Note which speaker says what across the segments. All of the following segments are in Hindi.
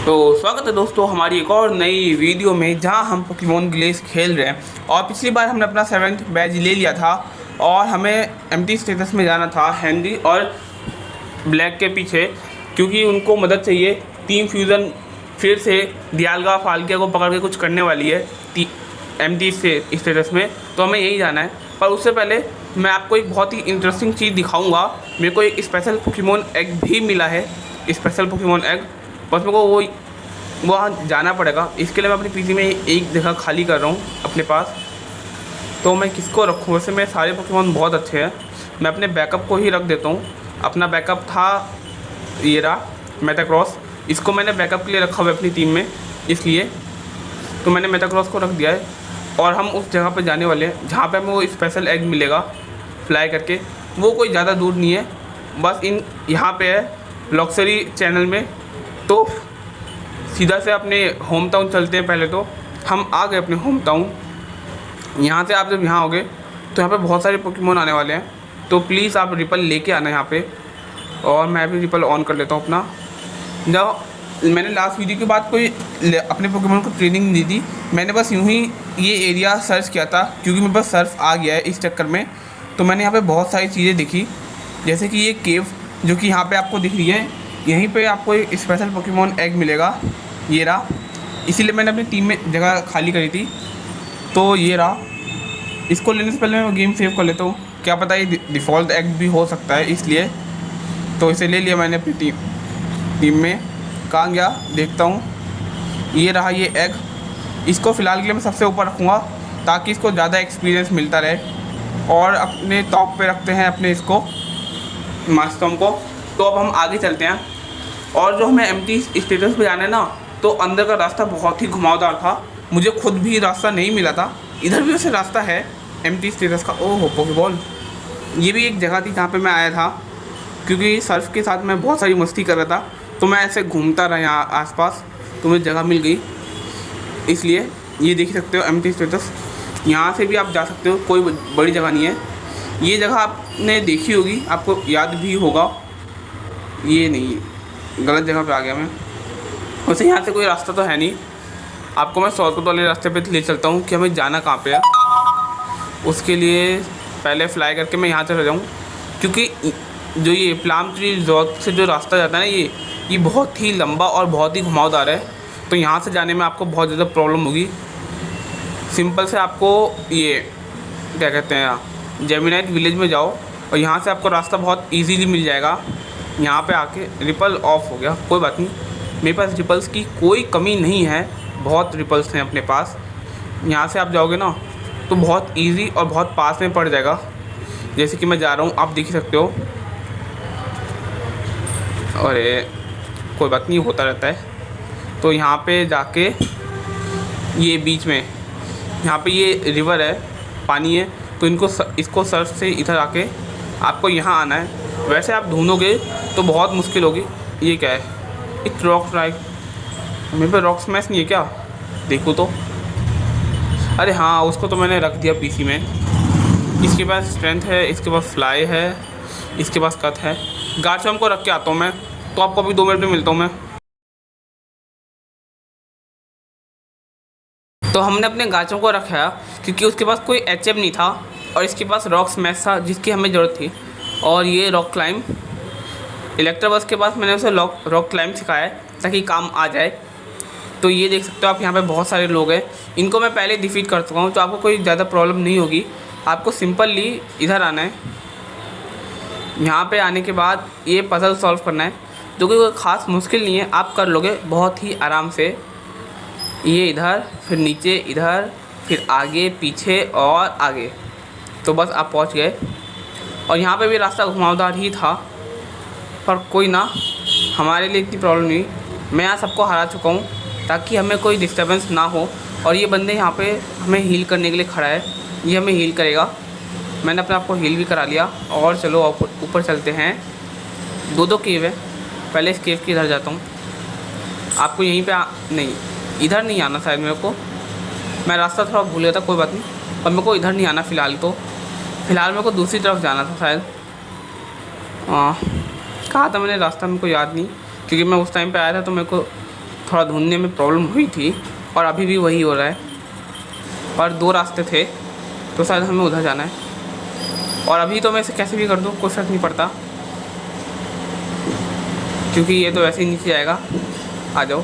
Speaker 1: तो स्वागत है दोस्तों हमारी एक और नई वीडियो में, जहां हम पोकेमॉन ग्लेस खेल रहे हैं। और पिछली बार हमने अपना 7th बैज ले लिया था और हमें एम्प्टी स्टेटस में जाना था हेनरी और ब्लैक के पीछे, क्योंकि उनको मदद चाहिए। टीम फ्यूज़न फिर से दियालगा फाल्किया को पकड़ के कुछ करने वाली है एम्प्टी स्टेटस में, तो हमें यही जाना है। पर उससे पहले मैं आपको एक बहुत ही इंटरेस्टिंग चीज़ दिखाऊंगा। मेरे को एक स्पेशल पोकेमॉन एग भी मिला है, स्पेशल पोकेमॉन एग। बस मेरे को वहाँ जाना पड़ेगा। इसके लिए मैं अपनी पीसी में एक जगह खाली कर रहा हूँ अपने पास। तो मैं किसको रखूँ? वैसे मेरे सारे पोकेमॉन बहुत अच्छे हैं, मैं अपने बैकअप को ही रख देता हूँ। अपना बैकअप था ये रहा मेटाक्रॉस, इसको मैंने बैकअप के लिए रखा हुआ है अपनी टीम में, इसलिए तो मैंने मेटाक्रॉस को रख दिया है। और हम उस जगह पर जाने वाले हैं जहाँ पे हमें वो स्पेशल एग मिलेगा फ्लाई करके। वो कोई ज़्यादा दूर नहीं है, बस यहाँ पे है लॉक्सरी चैनल में। तो सीधा से अपने होम टाउन चलते हैं। पहले तो हम आ गए अपने होम टाउन। यहाँ से आप जब यहाँ आओगे तो यहाँ पे बहुत सारे पोकेमॉन आने वाले हैं, तो प्लीज़ आप रिपल लेके आना यहाँ पे। और मैं भी रिपल ऑन कर लेता हूँ अपना। जब मैंने लास्ट वीडियो के बाद कोई अपने पोकेमॉन को ट्रेनिंग नहीं दी, मैंने बस यूँ ही ये एरिया सर्च किया था, क्योंकि मेरे पास सर्फ आ गया है इस चक्कर में। तो मैंने यहाँ पर बहुत सारी चीज़ें देखी, जैसे कि ये केव जो कि यहाँ पर आपको दिख रही है, यहीं पे आपको एक स्पेशल पोकेमॉन एग मिलेगा, ये रहा। इसीलिए मैंने अपनी टीम में जगह खाली करी थी। तो ये रहा, इसको लेने से पहले मैं गेम सेव कर लेता हूँ, क्या पता ये डिफ़ॉल्ट एग भी हो सकता है, इसलिए तो इसे ले लिया मैंने अपनी टीम में। कहाँ गया देखता हूँ, ये रहा ये एग। इसको फ़िलहाल के लिए मैं सबसे ऊपर रखूँगा ताकि इसको ज़्यादा एक्सपीरियंस मिलता रहे। और अपने टॉप पे रखते हैं अपने इसको मास्टम को। तो अब हम आगे चलते हैं। और जो हमें एम्प्टी स्टेटस पे जाना है ना, तो अंदर का रास्ता बहुत ही घुमावदार था, मुझे खुद भी रास्ता नहीं मिला था। इधर भी वैसे रास्ता है एम्प्टी स्टेटस का। ओह पोकेबॉल, ये भी एक जगह थी जहाँ पे मैं आया था, क्योंकि सर्फ के साथ मैं बहुत सारी मस्ती कर रहा था। तो मैं ऐसे घूमता रहा यहाँ आसपास, तो मुझे जगह मिल गई। इसलिए ये देख सकते हो एम्प्टी स्टेटस, यहाँ से भी आप जा सकते हो, कोई बड़ी जगह नहीं है। ये जगह आपने देखी होगी, आपको याद भी होगा। ये नहीं, गलत जगह पे आ गया मैं। वैसे यहाँ से कोई रास्ता तो है नहीं, आपको मैं शॉर्टकट वाले रास्ते पे ले चलता हूँ कि हमें जाना कहाँ पे है। उसके लिए पहले फ्लाई करके मैं यहाँ चला जाऊँ, क्योंकि जो ये प्लाम ट्री रिजॉर्ट से जो रास्ता जाता है ना, ये बहुत ही लंबा और बहुत ही घुमावदार है। तो यहाँ से जाने में आपको बहुत ज़्यादा प्रॉब्लम होगी। सिंपल से आपको ये क्या कहते हैं, जेमिनाइट विलेज में जाओ और यहाँ से आपको रास्ता बहुत ईजीली मिल जाएगा। यहाँ पे आके रिपल ऑफ हो गया, कोई बात नहीं, मेरे पास रिपल्स की कोई कमी नहीं है, बहुत रिपल्स हैं अपने पास। यहाँ से आप जाओगे ना तो बहुत इजी और बहुत पास में पड़ जाएगा। जैसे कि मैं जा रहा हूँ, आप देख सकते हो। अरे कोई बात नहीं, होता रहता है। तो यहाँ पे जाके ये बीच में यहाँ पे ये रिवर है, पानी है, तो इसको सर्फ से इधर आके आपको यहाँ आना है। वैसे आप ढूंढोगे तो बहुत मुश्किल होगी। ये क्या है? एक रॉक स्ट्राइक, मेरे पे रॉक स्मैश नहीं है क्या? देखो तो। अरे हाँ, उसको तो मैंने रख दिया पीसी में। इसके पास स्ट्रेंथ है, इसके पास फ्लाई है, इसके पास कट है। गार्चम को रख के आता हूँ मैं, तो आपको अभी 2 मिनट में मिलता हूँ मैं। तो हमने अपने गार्चम को रखा क्योंकि उसके पास कोई एचएम नहीं था और इसके पास रॉक स्मैश था जिसकी हमें ज़रूरत थी। और ये रॉक क्लाइंब, इलेक्ट्रोबस के पास मैंने उसे रॉक क्लाइंब सिखाया है ताकि काम आ जाए। तो ये देख सकते हो आप, यहाँ पे बहुत सारे लोग हैं, इनको मैं पहले डिफीट कर चुका हूँ, तो आपको कोई ज़्यादा प्रॉब्लम नहीं होगी। आपको सिंपली इधर आना है। यहाँ पे आने के बाद ये पजल सॉल्व करना है, जो कि कोई ख़ास मुश्किल नहीं है, आप कर लोगे बहुत ही आराम से। ये इधर, फिर नीचे, इधर, फिर आगे, पीछे और आगे, तो बस आप पहुँच गए। और यहाँ पे भी रास्ता घुमावदार ही था, पर कोई ना, हमारे लिए इतनी प्रॉब्लम नहीं। मैं यहाँ सबको हरा चुका हूँ ताकि हमें कोई डिस्टर्बेंस ना हो। और ये बंदे यहाँ पे हमें हील करने के लिए खड़ा है, ये हमें हील करेगा। मैंने अपने आप को हील भी करा लिया। और चलो ऊपर चलते हैं। 2 केव है, पहले इस केव के इधर जाता हूँ। आपको यहीं पे नहीं, इधर नहीं आना शायद मेरे को, मैं रास्ता थोड़ा भूल गया था, कोई बात नहीं। पर मेरे को इधर नहीं आना फ़िलहाल मेरे को दूसरी तरफ जाना था शायद। कहा था मैंने रास्ता, मेरे को याद नहीं, क्योंकि मैं उस टाइम पे आया था तो मेरे को थोड़ा ढूंढने में प्रॉब्लम हुई थी और अभी भी वही हो रहा है। और 2 रास्ते थे तो शायद हमें उधर जाना है। और अभी तो मैं इसे कैसे भी कर दूँ कोई फर्क नहीं पड़ता, क्योंकि ये तो वैसे ही नीचे जाएगा। आ जाओ।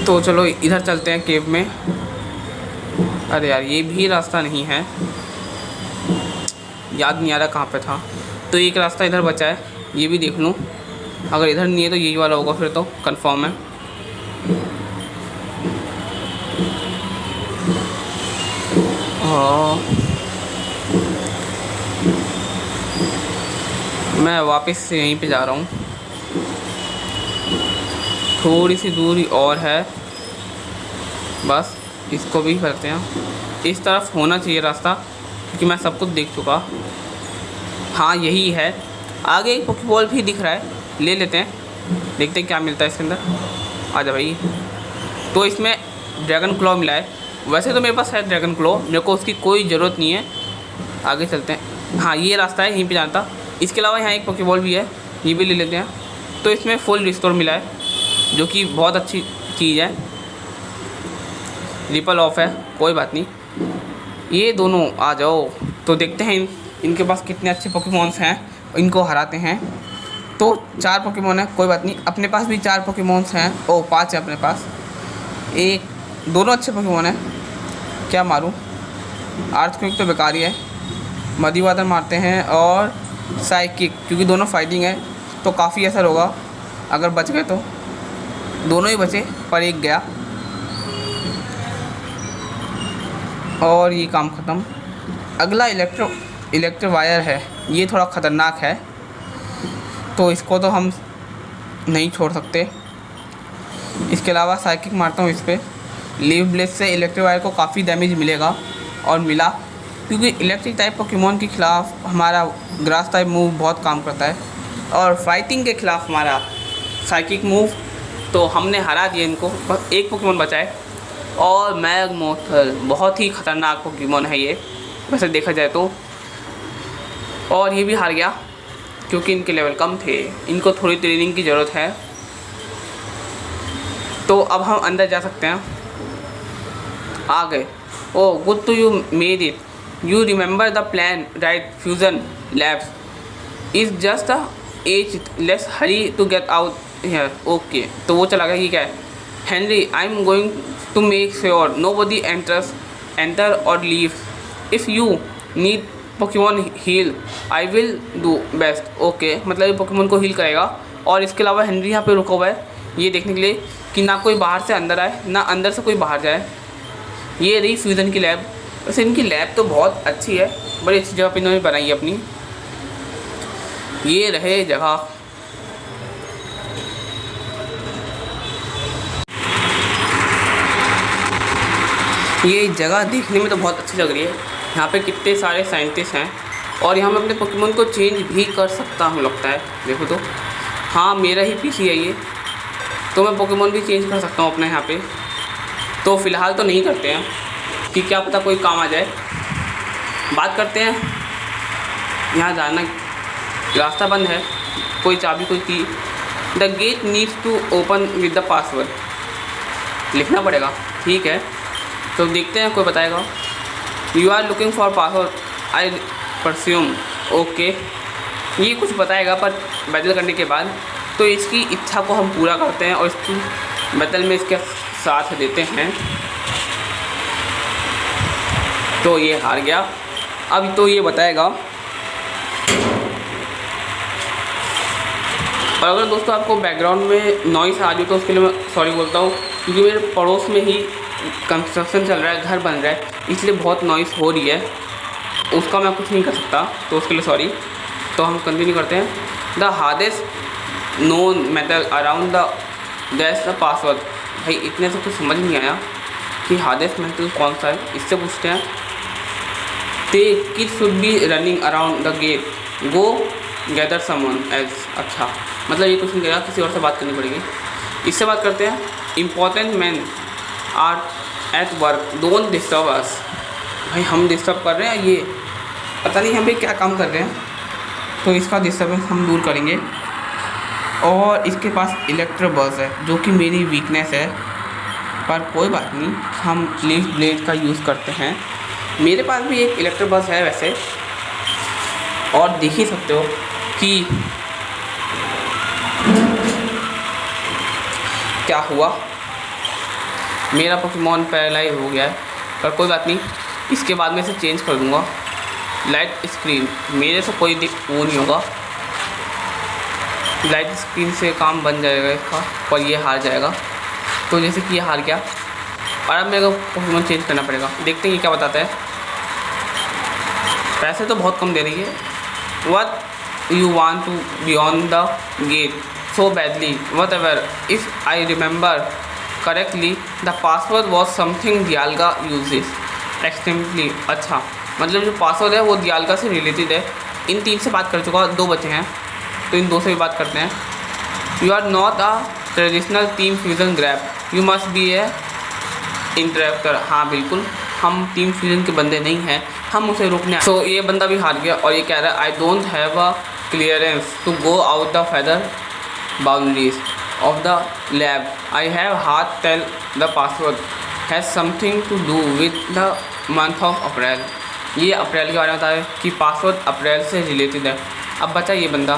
Speaker 1: तो चलो इधर चलते हैं केव में। अरे यार ये भी रास्ता नहीं है, याद नहीं आ रहा कहाँ पे था। तो एक रास्ता इधर बचा है, ये भी देख लूँ। अगर इधर नहीं है तो यही वाला होगा, फिर तो कंफर्म है। मैं वापस से यहीं पे जा रहा हूँ। थोड़ी सी दूरी और है बस, इसको भी करते हैं। इस तरफ होना चाहिए रास्ता, क्योंकि मैं सब कुछ देख चुका। हाँ यही है। आगे एक पोकेबॉल भी दिख रहा है, ले लेते हैं, देखते हैं क्या मिलता है इसके अंदर। आजा भाई। तो इसमें ड्रैगन क्लॉ मिला है। वैसे तो मेरे पास है ड्रैगन क्लॉ, मेरे को उसकी कोई ज़रूरत नहीं है। आगे चलते हैं। हाँ ये रास्ता है, यहीं पे जाना था। इसके अलावा यहाँ एक पोकेबॉल भी है, ये भी ले लेते हैं। तो इसमें फुल रिस्टोर मिला है, जो कि बहुत अच्छी चीज़ है। रिपल ऑफ है, कोई बात नहीं। ये दोनों आ जाओ। तो देखते हैं इनके पास कितने अच्छे पोकेमॉन्स हैं, इनको हराते हैं। तो 4 पोकेमॉन है, कोई बात नहीं। अपने पास भी 4 पोकेमॉन्स हैं। 5 है अपने पास। दोनों अच्छे पोकेमॉन हैं। क्या मारूं? अर्थक्वेक तो बेकार ही है। मधुवादन मारते हैं और साइकिक, क्योंकि दोनों फाइटिंग है तो काफ़ी असर होगा अगर बच गए तो। दोनों ही बचे पर एक गया और ये काम ख़त्म। अगला इलेक्ट्रो वायर है, ये थोड़ा ख़तरनाक है तो इसको तो हम नहीं छोड़ सकते। इसके अलावा साइकिक मारता हूँ इस पर। लीव ब्लेड से इलेक्ट्रो वायर को काफ़ी डैमेज मिलेगा, और मिला, क्योंकि इलेक्ट्रिक टाइप पोकेमॉन के ख़िलाफ़ हमारा ग्रास टाइप मूव बहुत काम करता है, और फाइटिंग के ख़िलाफ़ हमारा साइकिक मूव। तो हमने हरा दिया इनको, बस एक पोकेमॉन बचा है। और मैगमोथल बहुत ही ख़तरनाक पोकेमॉन है ये, वैसे देखा जाए तो। और ये भी हार गया क्योंकि इनके लेवल कम थे, इनको थोड़ी ट्रेनिंग की ज़रूरत है। तो अब हम अंदर जा सकते हैं। आ गए। Oh good to you made it. You remember the plan right? Fusion labs is just a edge, let's hurry to get out here. Okay, तो वो चला गया। ये क्या है? Henry, I am going to make sure nobody enter और leave. If you need Pokemon heal I will do best. Okay, मतलब ये पोकेमॉन को हील करेगा। और इसके अलावा हेनरी यहाँ पे रुका हुआ है ये देखने के लिए कि ना कोई बाहर से अंदर आए, ना अंदर से कोई बाहर जाए। ये रही फ्यूज़न की लैब। वैसे इनकी लैब तो बहुत अच्छी है, बड़ी अच्छी जगह पे इन्होंने बनाई है अपनी। ये रहे जगह। ये जगह देखने में तो बहुत अच्छी लग रही है। यहाँ पे कितने सारे साइंटिस्ट हैं, और यहाँ मैं अपने पोकेमॉन को चेंज भी कर सकता हूँ लगता है। देखो तो, हाँ मेरा ही पीसी है ये, तो मैं पोकेमॉन भी चेंज कर सकता हूँ अपने यहाँ पे। तो फ़िलहाल तो नहीं करते हैं कि क्या पता कोई काम आ जाए। बात करते हैं। यहाँ जाना, रास्ता बंद है, कोई चाबी कोई key. The gate needs to open with the password. लिखना पड़ेगा, ठीक है। तो देखते हैं कोई बताएगा। You are looking for password I presume. Okay, ये कुछ बताएगा पर बैटल करने के बाद। तो इसकी इच्छा को हम पूरा करते हैं और इसकी बैटल में इसके साथ देते हैं। तो ये हार गया। अब तो ये बताएगा। और अगर दोस्तों आपको बैकग्राउंड में नॉइस आ रही तो उसके लिए मैं सॉरी बोलता हूँ, क्योंकि मेरे पड़ोस में ही कंस्ट्रक्शन चल रहा है, घर बन रहा है, इसलिए बहुत नॉइस हो रही है। उसका मैं कुछ नहीं कर सकता, तो उसके लिए सॉरी। तो हम कंटिन्यू करते हैं। The hardest known metal around the gas the password. भाई इतने से कुछ समझ नहीं आया कि हार्डेस्ट मेटल कौन सा है, इससे पूछते हैं। The kid should be running around the gate, go gather someone else. अच्छा, मतलब ये कुछ नहीं करेगा, किसी और से बात करनी पड़ेगी। इससे बात करते हैं। Important man are at work, don't disturb us. भाई हम डिस्टर्ब कर रहे हैं, ये पता नहीं हम भी क्या काम कर रहे हैं। तो इसका डिस्टर्बेंस हम दूर करेंगे। और इसके पास इलेक्ट्रोबर्स्ट है जो कि मेरी वीकनेस है, पर कोई बात नहीं, हम लीफ ब्लेड का यूज़ करते हैं। मेरे पास भी एक इलेक्ट्रोबर्स्ट है वैसे, और देख ही सकते हो कि क्या हुआ, मेरा पोकेमॉन पैरालाइज हो गया है। पर कोई बात नहीं, इसके बाद में इसे चेंज कर दूंगा। लाइट स्क्रीन, मेरे से कोई वो नहीं होगा, लाइट स्क्रीन से काम बन जाएगा इसका, और ये हार जाएगा। तो जैसे कि ये हार गया, और अब मेरे को पोकेमॉन चेंज करना पड़ेगा। देखते हैं ये क्या बताता है। पैसे तो बहुत कम दे रही है। What you want to beyond the gate so badly, whatever, if I remember correctly the password was something Dialga uses एक्सटेम्पली। अच्छा, मतलब जो पासवर्ड है वो दियालगा से रिलेटेड है। इन 3 से बात कर चुका, 2 बचे हैं, तो इन 2 से भी बात करते हैं। You are not a traditional team fusion grab, you must be a interactor. हाँ बिल्कुल, हम टीम फ्यूजन के बंदे नहीं हैं, हम उसे रोकने। सो ये बंदा भी हार गया, और ये कह रहा है I don't have a clearance to go out the further boundaries of the lab. I have hard tell the password has something to do with the month of April. ये अप्रैल के बारे में बता रहे हैं कि पासवर्ड अप्रैल से रिलेटेड है। अब बचा ये बंदा,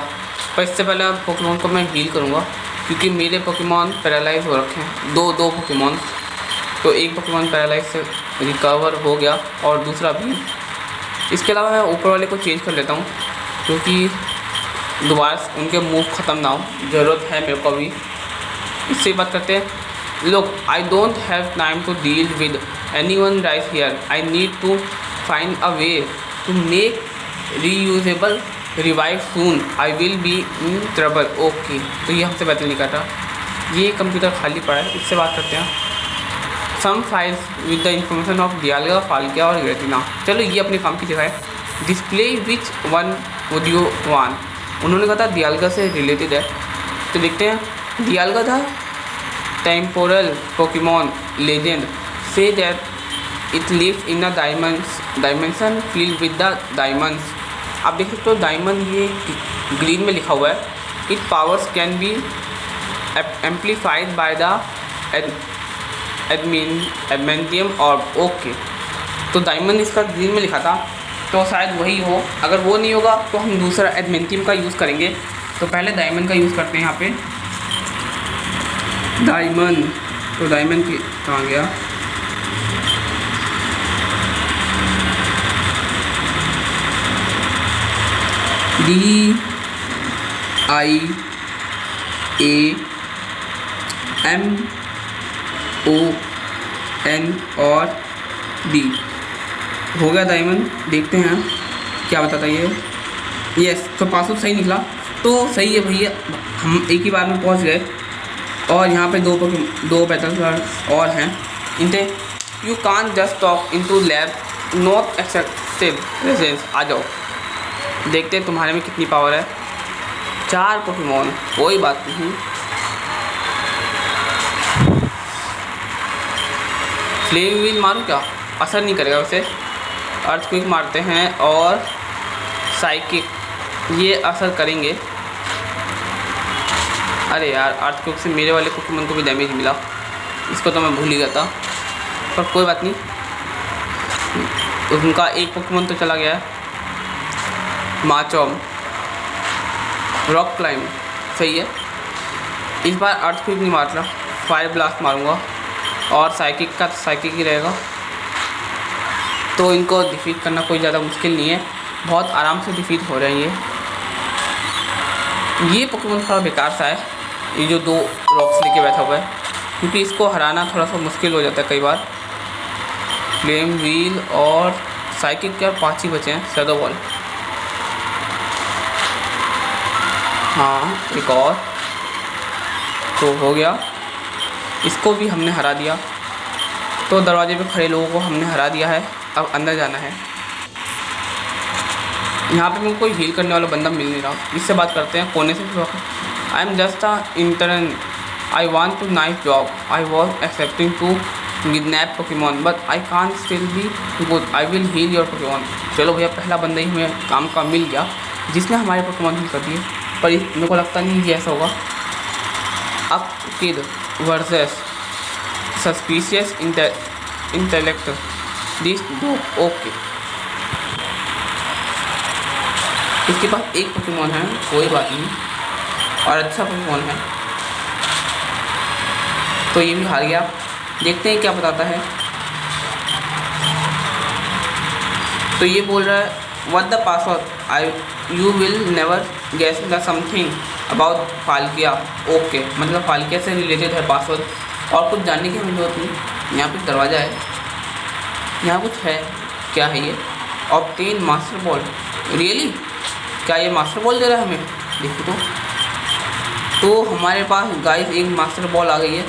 Speaker 1: पर इससे पहले पोकेमॉन को मैं हील करूँगा, क्योंकि मेरे पोकेमॉन पैरालाइज हो रखे हैं, दो पोकेमॉन। तो एक पोकेमॉन पैरालाइज से रिकवर हो गया, और दूसरा भी। इसके अलावा मैं ऊपर वाले को चेंज कर लेता हूँ, क्योंकि दोबारा उनके मूव ख़त्म ना हो, ज़रूरत है मेरे को भी। इससे बात करते हैं। Look, I don't have time to deal with anyone right here, I need to find a way to make reusable revive soon, I will be in trouble. Okay, तो ये हमसे बेहतर नहीं कर रहा, ये कंप्यूटर खाली पड़ा है। इससे बात करते हैं। Some files with the information of Dialga, Palkia और ग्रेटिना। चलो ये अपने काम की जगह है। Display which one would you want, उन्होंने कहा था दियालगा से रिलेटेड है, तो देखते हैं। दियालगा था temporal Pokemon legend, say that it lives in a dimension field with the diamonds. आप देख सकते हो डायमंड ये ग्रीन में लिखा हुआ है। It powers can be amplified by the adamantium और ओके, तो डायमंड इसका ग्रीन में लिखा था, तो शायद वही हो। अगर वो नहीं होगा तो हम दूसरा एडमेंटियम का यूज़ करेंगे। तो पहले डायमंड का यूज़ करते हैं यहाँ पे। डायमंड, तो डायमंड की कहाँ गया, DIAMOND और D हो गया डायमंड। देखते हैं क्या बताता है ये। यस, तो पासवर्ड सही निकला, तो सही है भैया, हम एक ही बार में पहुंच गए। और यहाँ पे दो बैटल और हैं। इनसे you can just talk into lab, not accepted presence. आ जाओ, देखते हैं तुम्हारे में कितनी पावर है। 4 पोकेमॉन, कोई बात नहीं। फ्लेम व्हील मारूँ क्या, असर नहीं करेगा वैसे। अर्थक्वेक मारते हैं और साइकिक, ये असर करेंगे। अरे यार, अर्थक्वेक से मेरे वाले पोकेमॉन को भी डैमेज मिला, इसको तो मैं भूल ही गया था, पर कोई बात नहीं। उनका एक पोकेमॉन तो चला गया है, माचोम। रॉक क्लाइंब सही है। इस बार अर्थक्वेक नहीं मार रहा, फायर ब्लास्ट मारूंगा, और साइकिक का साइकिक ही रहेगा। तो इनको डिफीट करना कोई ज़्यादा मुश्किल नहीं है, बहुत आराम से डिफीट हो रहे हैं ये पोकेमॉन थोड़ा बेकार सा है, ये जो 2 रॉक्स लेके बैठा हुआ है, क्योंकि इसको हराना थोड़ा सा मुश्किल हो जाता है कई बार। फ्लेम व्हील और साइकिक के 5 ही बचे हैं। शैडो बॉल, हाँ एक और तो हो गया, इसको भी हमने हरा दिया। तो दरवाजे पे खड़े लोगों को हमने हरा दिया है, अब अंदर जाना है। यहाँ पे मुझे कोई हील करने वाला बंदा मिल नहीं रहा, इससे बात करते हैं कोने से। I am just a intern, I want to nice job, I was accepting to kidnap Pokemon but I can't still be good, I will heal your Pokemon. चलो भैया, पहला बंदा ही हमें काम का मिल गया, जिसने हमारे पोकेमॉन हिल कर दिए, पर मेरे को लगता नहीं ये ऐसा होगा। अब kid versus suspicious intellect this दो ओके। इसके पास एक पोकेमॉन है, कोई बात नहीं, और अच्छा पोकेमॉन है, तो ये भी हार गया। देखते हैं क्या बताता है। तो ये बोल रहा है what the password you will never guess the something about Palkia. Okay, मतलब फाल्किया से रिलेटेड है पासवर्ड, और कुछ जानने की हमें जरूरत नहीं। यहाँ पे दरवाज़ा है, यहाँ कुछ है, क्या है ये? Obtain master ball. रियली क्या ये मास्टर बॉल दे रहा है हमें? देखो तो हमारे पास गाइस एक मास्टर बॉल आ गई है।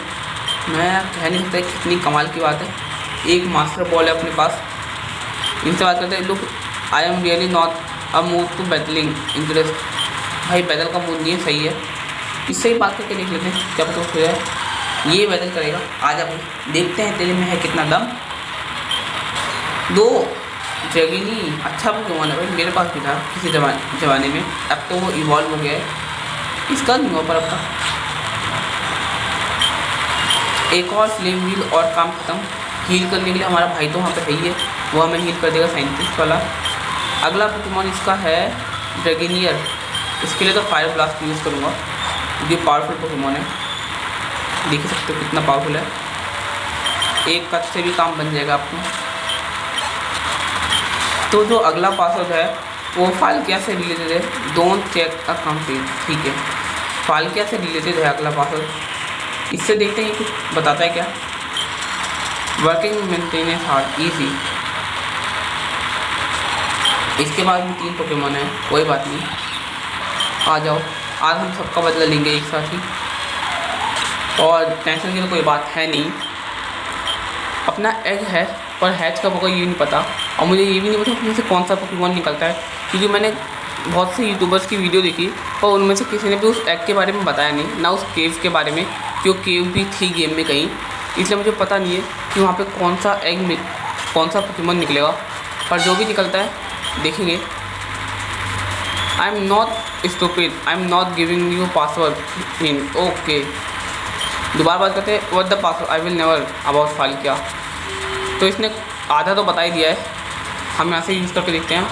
Speaker 1: मैं कह नहीं सकता कितनी कमाल की बात है, एक मास्टर बॉल है अपने पास। इनसे बात करते हैं। Look I am really not a mood to battling interest. भाई बैटल का मूड नहीं है, सही है, इससे ही बात करके देख लेते हैं क्या पता हो जाए। ये बैटल करेगा, आजा भाई, देखते हैं तेरे में है कितना दम। दो ड्रैगनी अच्छा पोकेमॉन है भाई, मेरे पास भी था किसी जमाने में, अब तो वो इवॉल्व हो गया है। इसका नहीं हो पर अब एक और फ्लेम व्हील और काम खत्म। हील करने के लिए हमारा भाई तो वहाँ पे है ही है, वो हमें हील कर देगा साइंटिस्ट वाला। अगला पोकेमॉन इसका है ड्रैगनियर। इसके लिए तो फायर ब्लास्ट यूज़ करूँगा, ये पावरफुल पोकेमॉन है, देख सकते हो कितना पावरफुल है। एक कट से भी काम बन जाएगा आपको। तो जो अगला पासवर्ड है वो फाल्किया से रिलेटेड है, डोंट चेक अ कंप्लीट। ठीक है, फाल्किया से रिलेटेड है अगला पासवर्ड। इससे देखते हैं कुछ बताता है क्या। Working maintenance hard easy. इसके बाद भी 3 पोकेमॉन है, कोई बात नहीं, आ जाओ, आज हम सबका बदला लेंगे एक साथ ही, और टेंशन की तो कोई बात है नहीं। अपना एग है, पर हैच का होगा ये नहीं पता, और मुझे ये भी नहीं पता उसमें से कौन सा पोकेमॉन निकलता है, क्योंकि मैंने बहुत से यूट्यूबर्स की वीडियो देखी और उनमें से किसी ने भी उस एग के बारे में बताया नहीं, ना उस केव के बारे में, जो केव भी थी गेम में कहीं, इसलिए मुझे पता नहीं है कि वहाँ पे कौन सा एग में कौन सा पोकेमॉन निकलेगा। पर जो भी निकलता है देखेंगे। I am not stupid, I am not giving you password in. Okay, दोबारा बात करते हैं। What the password I will never about Palkia. तो इसने आधा तो बता ही दिया है, हम यहाँ से यूज़ करके देखते हैं।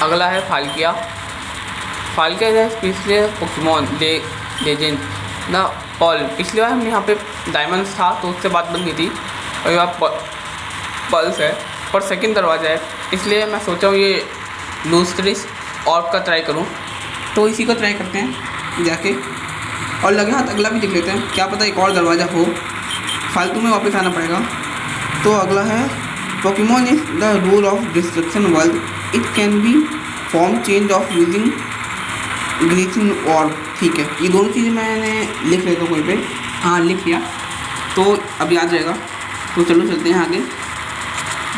Speaker 1: अगला है फाल्किया। फाल्किया है पिछले पोकेमॉन लेजेंड द पॉल। पिछली बार हमने यहाँ पे डायमंड्स था तो उससे बात बन गई थी, और यहाँ पल्स है, पर सेकंड दरवाज़ा है, इसलिए मैं सोचा हूँ ये लूस्ट्रिस ऑर्ब का ट्राई करूँ। तो इसी को ट्राई करते हैं जाके, और लगे हाथ अगला भी देख लेते हैं, क्या पता एक और दरवाज़ा हो, फालतू में वापस आना पड़ेगा। तो अगला है Pokemon is the rule of destruction world, it can be form change of using glitching ऑर्ब। ठीक है, ये दोनों चीज़ें मैंने लिख लेता हूँ कोई पे, हाँ लिख लिया, तो अब याद रहेगा। तो चलो चलते हैं आगे,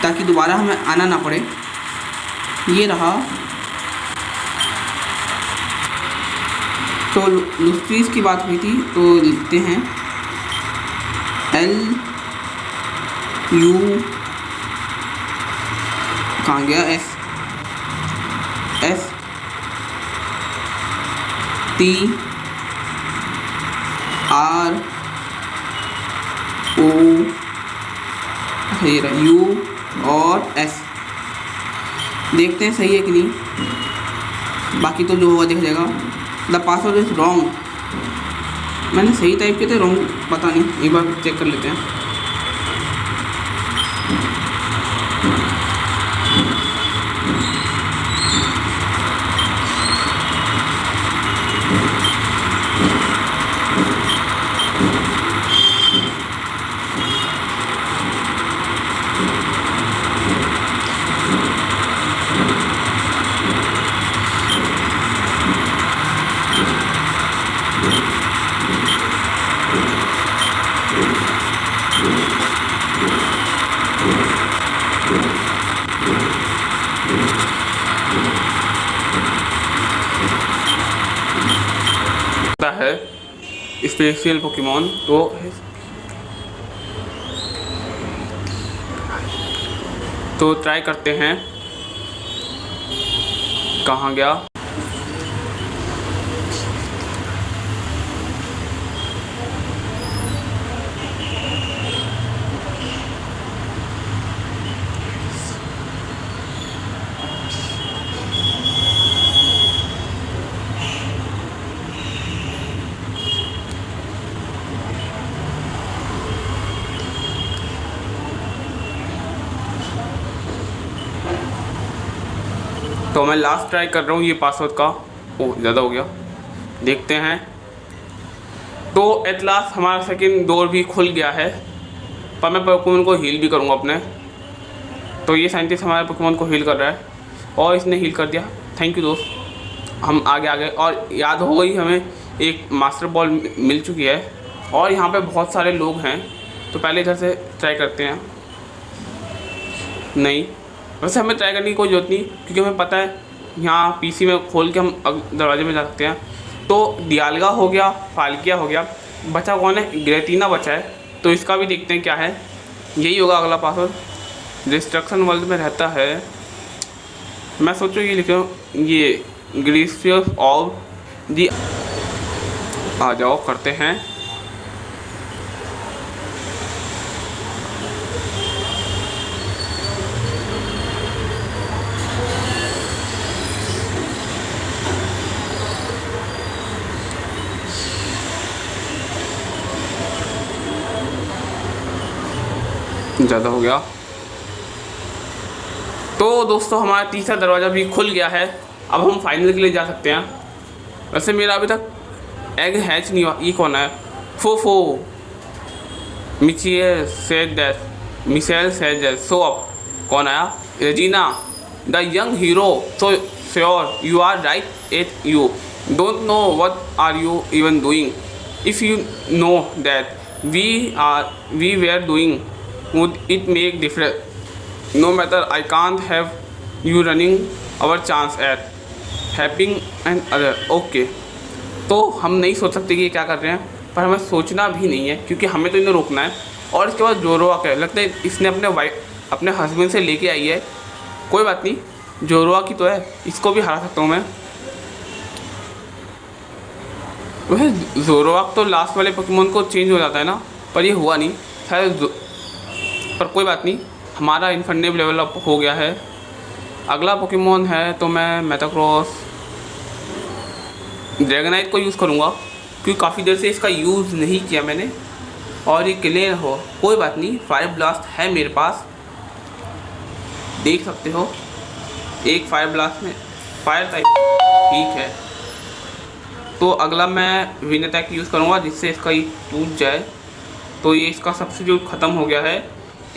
Speaker 1: ताकि दोबारा हमें आना ना पड़े। ये रहा। तो लूस्ट्रिस की बात हुई थी, तो लिखते हैं LU कहाँ गया, S T R O, ये रहा U और S। देखते हैं सही है कि नहीं, बाकी तो जो होगा देखा जाएगा। द पासवर्ड इज रॉन्ग, मैंने सही टाइप किया था, रॉन्ग पता नहीं, एक बार चेक कर लेते हैं। है स्पेशल पोकेमॉन, तो ट्राई करते हैं। कहाँ गया तो मैं लास्ट ट्राई कर रहा हूँ ये पासवर्ड का। ओह ज़्यादा हो गया, देखते हैं। तो एट लास्ट हमारा सेकंड डोर भी खुल गया है, पर मैं पोकेमॉन को हील भी करूँगा अपने। तो ये साइंटिस्ट हमारे पोकेमॉन को हील कर रहा है और इसने हील कर दिया। थैंक यू दोस्त। हम आगे आ गए और याद हो गई हमें एक मास्टर बॉल मिल चुकी है और यहाँ पे बहुत सारे लोग हैं। तो पहले इधर से ट्राई करते हैं। नहीं, वैसे हमें ट्राई करने की कोई ज़रूरत नहीं, क्योंकि हमें पता है यहाँ पीसी में खोल के हम दरवाजे में जा सकते हैं। तो दियालगा हो गया, फाल्किया हो गया, बचा कौन है? ग्रेटिना बचा है। तो इसका भी देखते हैं क्या है। यही होगा अगला पासवर्ड। डिस्ट्रक्शन वर्ल्ड में रहता है। मैं सोचूँ ये लिखूँ, ये ग्रीसियस और जी। आ जाओ करते हैं। ज़्यादा हो गया। तो दोस्तों हमारा तीसरा दरवाज़ा भी खुल गया है। अब हम फाइनल के लिए जा सकते हैं। वैसे मेरा अभी तक एग हैच नहीं हुआ। ये कौन है? फो Mitchell said that so up. कौन आया? Regina the young hero. So sure you are right at you don't know what are you even doing. If you know that we were doing would it make difference? No matter, I can't have you running our chance at helping and other. Okay, तो हम नहीं सोच सकते कि ये क्या कर रहे हैं, पर हमें सोचना भी नहीं है क्योंकि हमें तो इन्हें रोकना है। और इसके बाद जोरोआ है, लगता है इसने अपने हस्बैंड से लेके आई है। कोई बात नहीं, जोरोआ की तो है, इसको भी हरा सकता हूँ मैं। वैसे जोरोआ तो लास्ट वाले पोकेमॉन को चेंज हो जाता है ना, पर ये हुआ नहीं शायद। पर कोई बात नहीं, हमारा इन्फेंटिव लेवल अप हो गया है। अगला पोकेमॉन है तो मैं मेटाक्रॉस ड्रैगनाइट को यूज़ करूँगा, क्योंकि काफ़ी देर से इसका यूज़ नहीं किया मैंने और ये क्लियर हो। कोई बात नहीं, फायर ब्लास्ट है मेरे पास, देख सकते हो। एक फायर ब्लास्ट में फायर टाइप ठीक है। तो अगला मैं विन अटैक यूज़ करूँगा जिससे इसका ये टूट जाए। तो ये इसका सब्स्टिट्यूट ख़त्म हो गया है।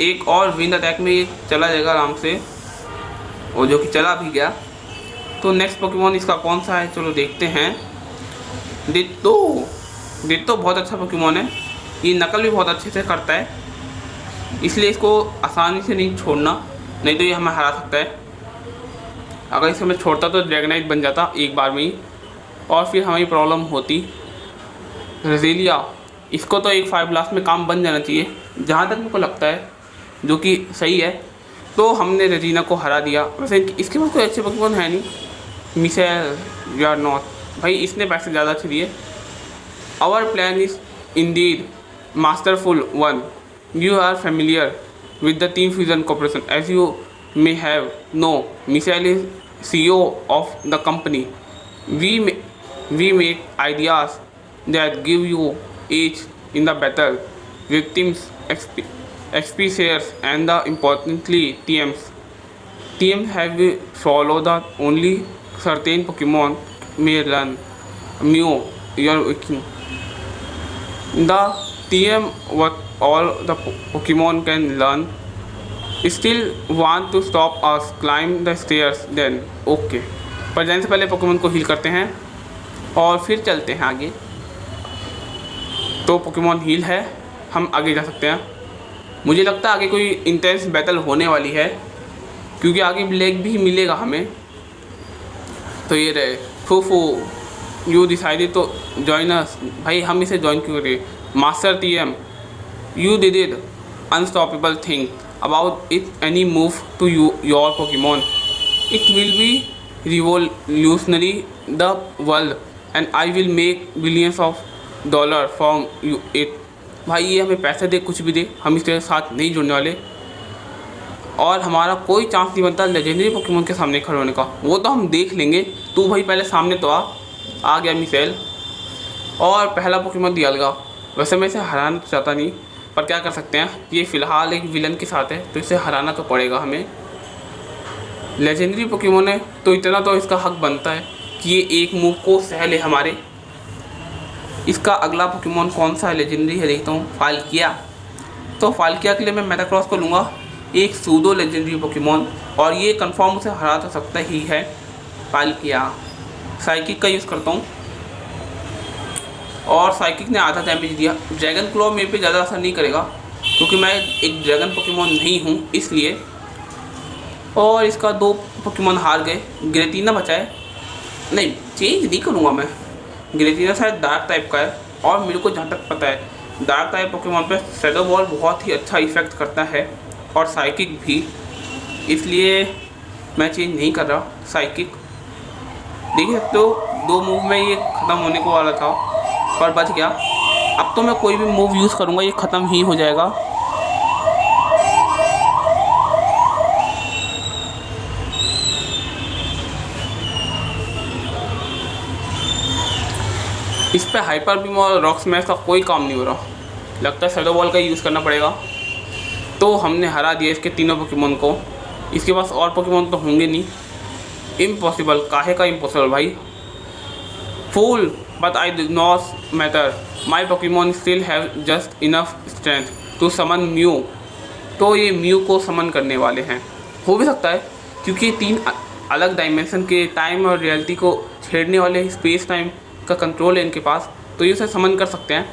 Speaker 1: एक और विंड अटैक में ये चला जाएगा आराम से, और जो कि चला भी गया। तो नेक्स्ट पोकेमॉन इसका कौन सा है, चलो देखते हैं। डिट्टो बहुत अच्छा पोकेमॉन है। ये नकल भी बहुत अच्छे से करता है, इसलिए इसको आसानी से नहीं छोड़ना, नहीं तो ये हमें हरा सकता है। अगर इसे मैं छोड़ता तो ड्रैगनाइट बन जाता एक बार में ही, और फिर हमें प्रॉब्लम होती। रेजिलिया, इसको तो एक फायर ब्लास्ट में काम बन जाना चाहिए जहाँ तक मेरे को लगता है, जो कि सही है। तो हमने रेजिना को हरा दिया। वैसे इसके पास कोई अच्छे पोकेमॉन है नहीं। मिसेल या नॉट, भाई इसने पैसे ज़्यादा अच्छे दिए। Our plan is indeed masterful one. You are familiar with the Team Fusion Corporation as you may have know. Michelle is CEO of the company. We make ideas that give you edge in the battle with teams, XP shares, and the importantly TMs. TMs have to follow the only certain Pokemon may learn. Mew, you're waking. The TM what all the Pokemon can learn. Still want to stop us climb the stairs then okay. पर जाने से पहले पोकेमॉन को हील करते हैं और फिर चलते हैं आगे। तो पोकेमॉन हील है, हम आगे जा सकते हैं। मुझे लगता है आगे कोई इंटेंस बैटल होने वाली है, क्योंकि आगे ब्लैक भी मिलेगा हमें। तो ये रहे फूफू, यू डिसाइडेड तो जॉइन अस। भाई हम इसे ज्वाइन क्यों करें? Master TM, you did it unstoppable thing about it. Any move to your Pokemon, it will be revolutionary the world and I will make billions of dollars from it. भाई ये हमें पैसे दे, कुछ भी दे, हम इसके साथ नहीं जुड़ने वाले। और हमारा कोई चांस नहीं बनता लेजेंडरी पोकेमॉन के सामने खड़े होने का, वो तो हम देख लेंगे। तू भाई पहले सामने तो आ गया मिसेल, और पहला पोकेमॉन दियालगा। वैसे मैं इसे हराना तो चाहता नहीं, पर क्या कर सकते हैं, ये फ़िलहाल एक विलन के साथ है तो इसे हराना तो पड़ेगा हमें। लेजेंडरी पोकेमोन है तो इतना तो इसका हक बनता है कि ये एक मूव को सह ले हमारे। इसका अगला पोकेमोन कौन सा है लेजेंडरी है देखता हूँ, फाल्किया। तो फाल्किया के लिए मैं मेटाक्रॉस को लूँगा, एक सूडो लेजेंडरी पोकेमोन, और ये कंफर्म उसे हरा तो सकता ही है फाल्किया। साइकिक का यूज़ करता हूँ और साइकिक ने आधा डैमेज दिया। ड्रैगन क्लॉ मेरे पे ज़्यादा असर नहीं करेगा क्योंकि मैं एक ड्रैगन पोकेमोन नहीं हूँ इसलिए। और इसका 2 पोकेमोन हार गए। गिरेटिना बचा है, नहीं चेंज नहीं करूँगा मैं। गिरेटिना शायद डार्क टाइप का है और मेरे को जहाँ तक पता है डार्क टाइप पोकेमोन पे शैडो बॉल बहुत ही अच्छा इफेक्ट करता है और साइकिक भी, इसलिए मैं चेंज नहीं कर रहा। साइकिक देख सकते हो 2 मूव में ये ख़त्म होने को वाला था पर बच गया। अब तो मैं कोई भी मूव यूज़ करूँगा ये ख़त्म ही हो जाएगा। इस पे हाइपर बीम और रॉक स्मैश का कोई काम नहीं हो रहा, लगता है शैडो बॉल का यूज़ करना पड़ेगा। तो हमने हरा दिया इसके तीनों पोकेमोन को। इसके पास और पोकेमोन तो होंगे नहीं। इम्पॉसिबल, काहे का इम्पॉसिबल भाई। Fool, but I did not matter, my Pokemon still have just enough strength to summon Mew. तो ये म्यू को समन करने वाले हैं, हो भी सकता है क्योंकि 3 अलग डायमेंशन के टाइम और रियलिटी को छेड़ने वाले स्पेस टाइम का कंट्रोल है इनके पास, तो ये उसे समन कर सकते हैं।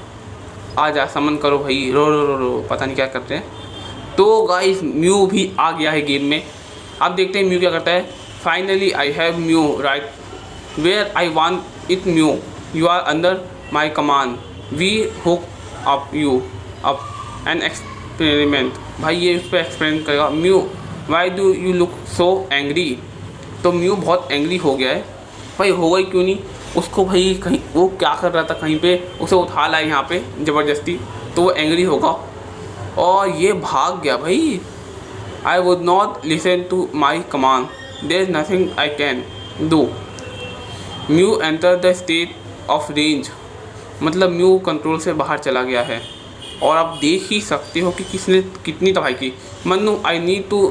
Speaker 1: आ जा समन करो भाई, रो रो रो रो, पता नहीं क्या करते हैं। तो गाइस म्यू भी आ गया है गेम में। अब देखते हैं म्यू क्या करता है। Finally I have Mew right where I want it Mew, you are under my command, we hook up you up an experiment. भाई ये उस पर एक्सपेरिमेंट करेगा। Mew why do you look so angry. तो म्यू बहुत एंग्री हो गया है भाई, होगा ही क्यों नहीं। उसको भाई कहीं वो क्या कर रहा था कहीं पे, उसे उठा लाए यहाँ पे ज़बरदस्ती, तो वो एंग्री होगा और ये भाग गया भाई। I would not listen to my command, there is nothing I can do. Mew enter the state of range, मतलब म्यू कंट्रोल से बाहर चला गया है। और आप देख ही सकते हो कि किसने कितनी तबाही की। मन्नू I need to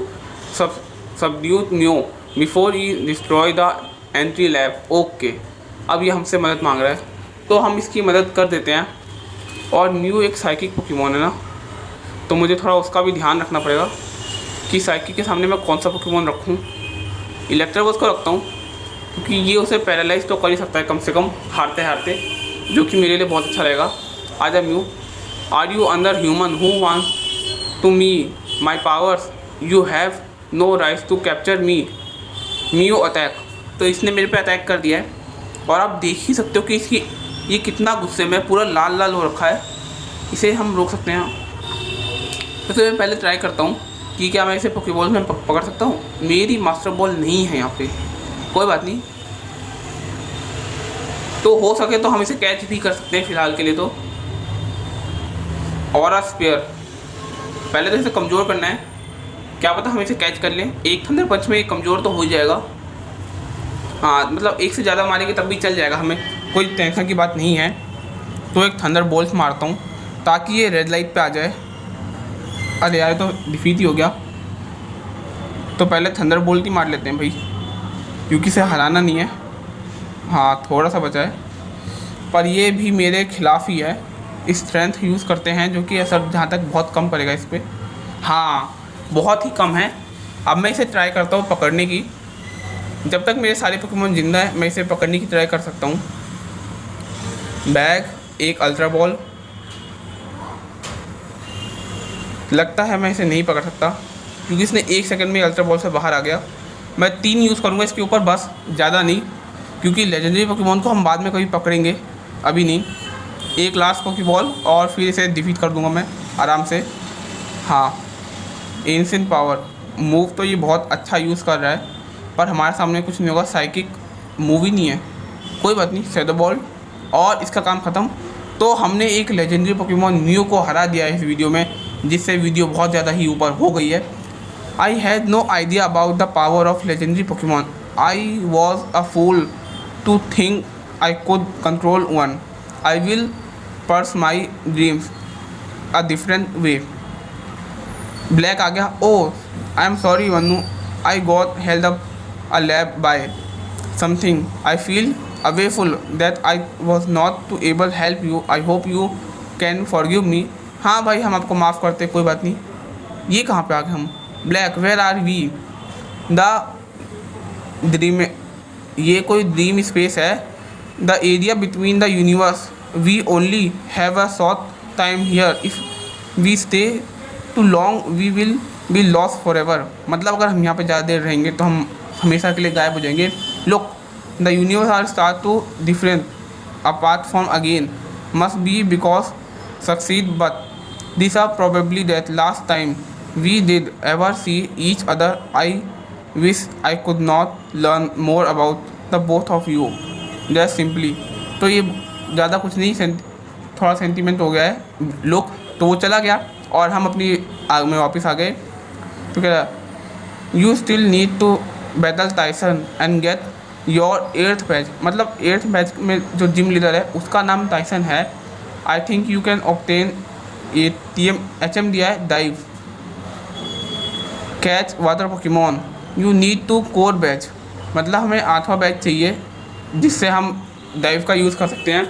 Speaker 1: subdue Mew before he destroy the entry lab. Okay, अब ये हमसे मदद मांग रहा है तो हम इसकी मदद कर देते हैं। और म्यू एक साइकिक पोकेमोन है ना, तो मुझे थोड़ा उसका भी ध्यान रखना पड़ेगा कि साइकिक के सामने मैं कौन सा पोकेमोन रखूँ। इलेक्ट्रोबस को रखता हूँ क्योंकि ये उसे पैरालाइज तो कर ही सकता है कम से कम हारते हारते, जो कि मेरे लिए बहुत अच्छा रहेगा। आजा Mew, are you another human who wants to me my powers, you have no rights to capture me. Mew attack, तो इसने मेरे पे अटैक कर दिया है और आप देख ही सकते हो कि इसकी ये कितना गुस्से में, पूरा लाल लाल हो रखा है। इसे हम रोक सकते हैं। तो मैं पहले ट्राई करता हूँ कि क्या मैं इसे पोकेबॉल में पकड़ सकता हूँ। मेरी मास्टर बॉल नहीं है यहाँ पे, कोई बात नहीं। तो हो सके तो हम इसे कैच भी कर सकते हैं फ़िलहाल के लिए। तो ऑरा स्पेयर, पहले तो इसे कमज़ोर करना है, क्या पता हम इसे कैच कर लें। एक थंडर पंच में एक कमज़ोर तो हो ही जाएगा। हाँ मतलब एक से ज़्यादा मारेंगे तब भी चल जाएगा, हमें कोई टेंशन की बात नहीं है। तो एक थंडर बोल्ट मारता हूँ ताकि ये रेड लाइट पे आ जाए। अरे यार तो डिफीट ही हो गया। तो पहले थंडर बोल्ट ही मार लेते हैं भाई, क्योंकि इसे हराना नहीं है। हाँ थोड़ा सा बचा है पर ये भी मेरे खिलाफ ही है। स्ट्रेंथ यूज़ करते हैं जो कि असर जहाँ तक बहुत कम पड़ेगा इस पर। हाँ बहुत ही कम है। अब मैं इसे ट्राई करता हूँ पकड़ने की। जब तक मेरे सारे पोकेमोन जिंदा है मैं इसे पकड़ने की ट्राई कर सकता हूँ। बैग, एक अल्ट्रा बॉल, लगता है मैं इसे नहीं पकड़ सकता क्योंकि इसने 1 सेकंड में अल्ट्रा बॉल से बाहर आ गया। मैं 3 यूज़ करूँगा इसके ऊपर बस, ज़्यादा नहीं, क्योंकि लेजेंडरी पोकेमोन को हम बाद में कभी पकड़ेंगे, अभी नहीं। एक लास्ट पोकेबॉल और फिर इसे डिफीट कर दूँगा मैं आराम से। हाँ एंशिएंट पावर मूव तो ये बहुत अच्छा यूज़ कर रहा है पर हमारे सामने कुछ नहीं होगा। साइकिक मूव ही नहीं है, कोई बात नहीं। शैडो बॉल और इसका काम ख़त्म। तो हमने एक लेजेंडरी पोकेमोन म्यू को हरा दिया है इस वीडियो में, जिससे वीडियो बहुत ज़्यादा ही ऊपर हो गई है। I had no idea about the power of legendary Pokemon. I was a fool to think I could control one. I will pursue my dreams a different way. Black आ गया। Oh I am sorry Mannu, I got held up a lab by something. I feel awful that I was not to able help you. I hope you can forgive me. हाँ भाई, हम आपको माफ़ करते, कोई बात नहीं। ये कहाँ पे आ गए हम? Black, where are we? The dream, ये कोई ड्रीम स्पेस है। The area between the universe, we only have a short time here, if we stay too long we will be lost forever. मतलब अगर हम यहाँ पे ज़्यादा देर रहेंगे तो हम हमेशा के लिए गायब हो जाएंगे। Look, the universe are start to different apart from again, must be because succeed, but these are probably that last time we did ever see each other. I wish I could not learn more about the both of you. Just simply, तो ये ज़्यादा कुछ नहीं, थोड़ा सेंटीमेंट हो गया है। लोग तो वो चला गया और हम अपनी आग में वापस आ गए। तो क्या, you still need to battle Tyson and get your 8th badge. मतलब 8th बैच में जो जिम लीडर है उसका नाम टाइसन है। I think you can obtain HM दिया है, dive, catch water Pokemon. You need to core badge, मतलब हमें 8वां बैच चाहिए जिससे हम डाइव का यूज़ कर सकते हैं।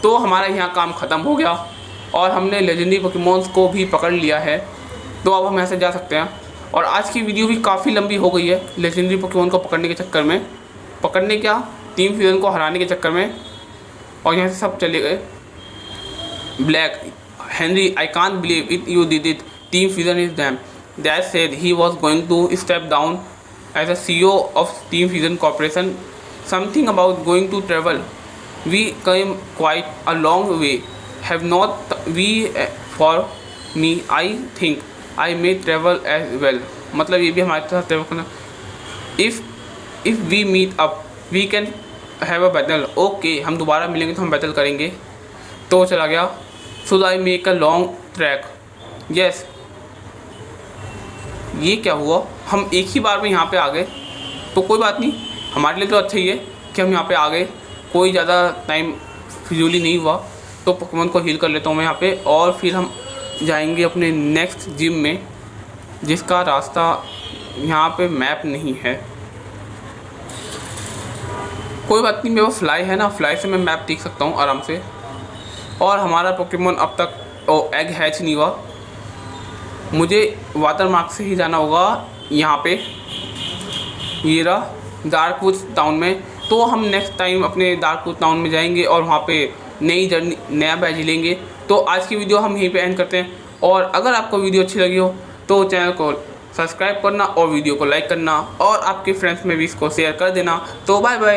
Speaker 1: तो हमारा यहाँ काम ख़त्म हो गया और हमने लेजेंडरी पोकेमॉन्स को भी पकड़ लिया है, तो अब हम यहाँ से जा सकते हैं। और आज की वीडियो भी काफ़ी लंबी हो गई है लेजेंडरी पोकेमॉन को पकड़ने के चक्कर में, पकड़ने क्या, टीम फ्यूजन को हराने के चक्कर में। और यहाँ से सब चले गए। Black, Henry, I can't believe it, you did it. Team Fusion is damn. Dad said he was going to step down as a CEO of Team Fusion Corporation. Something about going to travel. We came quite a long way. Have not we? For me, I think I may travel as well. मतलब ये भी हमारे साथ ट्रेवल करना। If we meet up, we can have a battle. Okay, हम दोबारा मिलेंगे तो हम बैटल करेंगे। तो चला गया। Should I make a long trek? Yes. ये क्या हुआ, हम एक ही बार में यहाँ पे आ गए। तो कोई बात नहीं, हमारे लिए तो अच्छा ही है कि हम यहाँ पे आ गए, कोई ज़्यादा टाइम फिजूली नहीं हुआ। तो पोकेमॉन को हील कर लेता हूँ मैं यहाँ पे, और फिर हम जाएंगे अपने नेक्स्ट जिम में, जिसका रास्ता यहाँ पे मैप नहीं है। कोई बात नहीं, मेरे पास फ्लाई है ना, फ्लाई से मैं मैप देख सकता हूँ आराम से। और हमारा पोकेमॉन अब तक एग हैच नहीं हुआ। मुझे वाटर मार्क से ही जाना होगा यहाँ पे, ये रहा डार्कवुड टाउन में। तो हम नेक्स्ट टाइम अपने डार्कवुड टाउन में जाएंगे और वहाँ पे नई जर्नी, नया बैच लेंगे। तो आज की वीडियो हम यहीं पे एंड करते हैं। और अगर आपको वीडियो अच्छी लगी हो तो चैनल को सब्सक्राइब करना और वीडियो को लाइक करना और आपके फ्रेंड्स में भी इसको शेयर कर देना। तो बाय बाय।